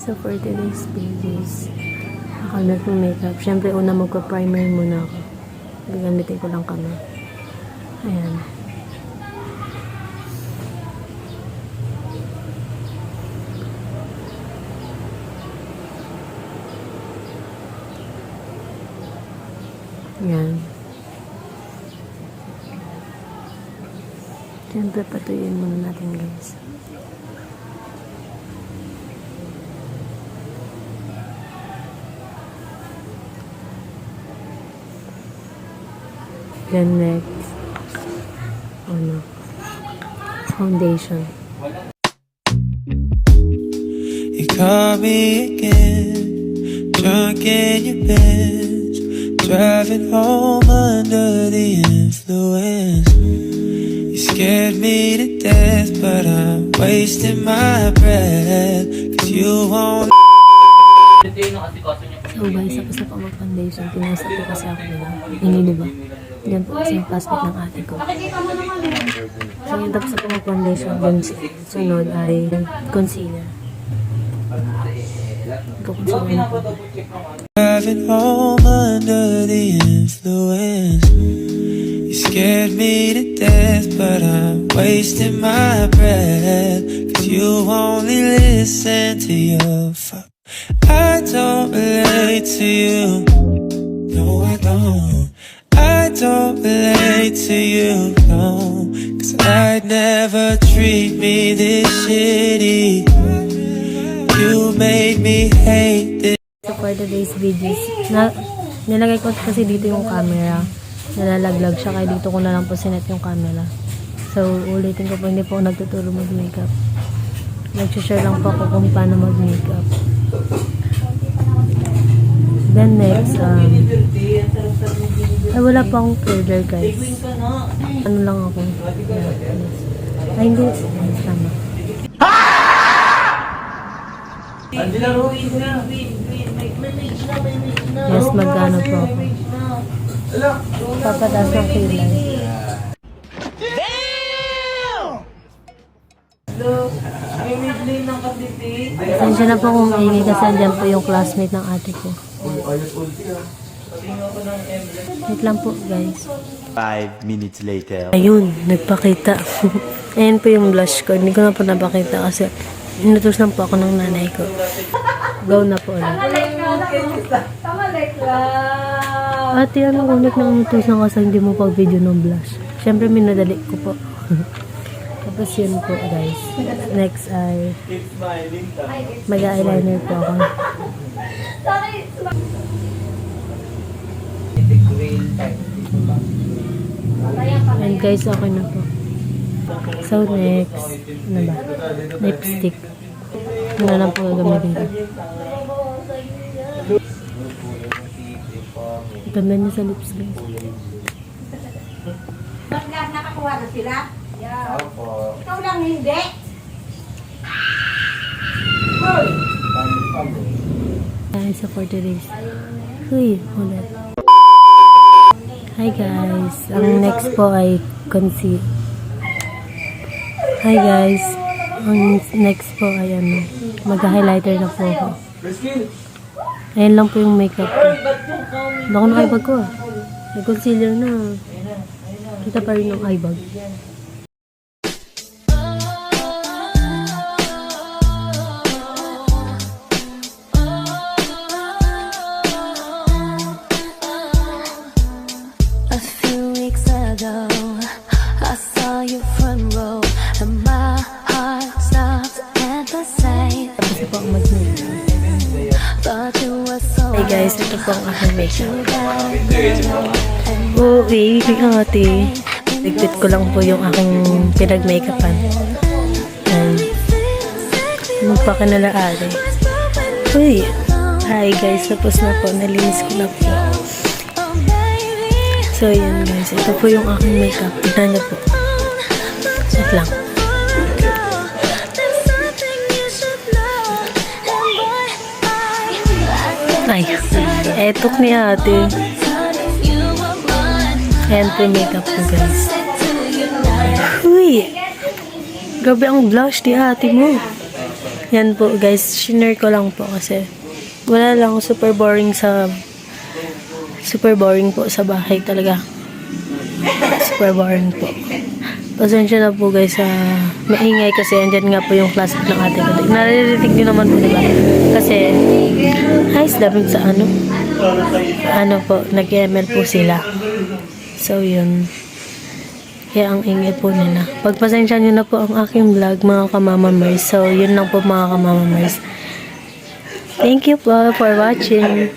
So for today's videos, nakalat ng makeup. Siyempre una magpa-primer muna ako. Gagamitin ko lang kami. Ayan. Ayan. Siyempre patuyin muna natin guys. Then next, foundation. You call me again, drunk in your Benz, driving home under the influence. You scared me to death, but I'm wasting my breath, 'cause you won't. So guys, tapos na po mag-foundation. Pinasa po kasi ako nila. Hindi, diba? Diyan po kasi yung plastic ng ate ko. So yun, tapos na po mag-foundation. Then sunod ay concealer. Concealer na po. Driving home under the influence. You scared me to death, but I'm wasting my breath, 'cause you only listen to your I don't relate to you. No, I don't. I don't relate to you, no. 'Cause I'd never treat me this shitty. You made me hate this. So for today's videos, nilagay ko kasi dito yung camera. Nalalaglag siya, kaya dito ko na lang po sinet yung camera. So ulitin ko po, hindi po ako nagtuturo mag-makeup. Nag-share lang po ako kung paano mag-makeup. Then next, wala pa akong curler guys. Ano lang ako. Ay hindi, tama. Yes, magkano po ako. Papataas ng kilay. Pasensya na po kung maingay kasi andyan po yung classmate ng ate ko. Wait lang po guys. 5 minutes later. Ayun, nagpakita. Ayan po yung blush ko. Hindi ko na po napakita kasi inutos lang po ako ng nanay ko. Go na po ulit. Ate, anong ulit ng inutos na kasi hindi mo pag-video ng blush? Siyempre, minadali ko po. Tapos yun po guys. Next ay mag-eyeliner po ako. And guys, okay na po. So next, ano ba? Lipstick. Ano na lang po gagamitin ko. Ganda niya sa lips guys. Nakakuha na sila? Ikaw lang hindi. Guys, support today's. Uy, ulit. Hi guys. Ang next po ay conceal. Hi guys. Ang next po ay mag-highlighter na po ako. Ayan lang po yung makeup ko. Baka na eyebag ko. Nag-concealer na. Kita pa rin yung eyebag. I saw you front row and my heart stopped at the sight. Tapos po ang mag-makeup. Thought you were so Hey guys, ito po ang aking makeup. Uy, ate. Ligpit ko lang po yung aking pinag-makeupan. And magpakanala ate. Uy, hi guys, tapos na po. Nalinis ko na po. So yun guys, ito po yung aking makeup. Tignan niyo po. Wait lang. Ay, etok ni ate. Ayan po yung makeup ko guys. Uy, grabe ang blush ni ate mo. Yan po guys, shinare ko lang po kasi wala lang, super boring po sa bahay talaga. Super boring po. Pasensya na po guys sa maingay kasi andyan nga po yung class ng ate ko. Naririnig nyo naman po, diba? Kasi, guys, daming sa ano po, nag-ML po sila. So, yun. Kaya ang ingay po nila. Pagpasensya nyo na po ang aking vlog, mga kamamamers. So, yun lang po mga kamamamers. Thank you po for watching.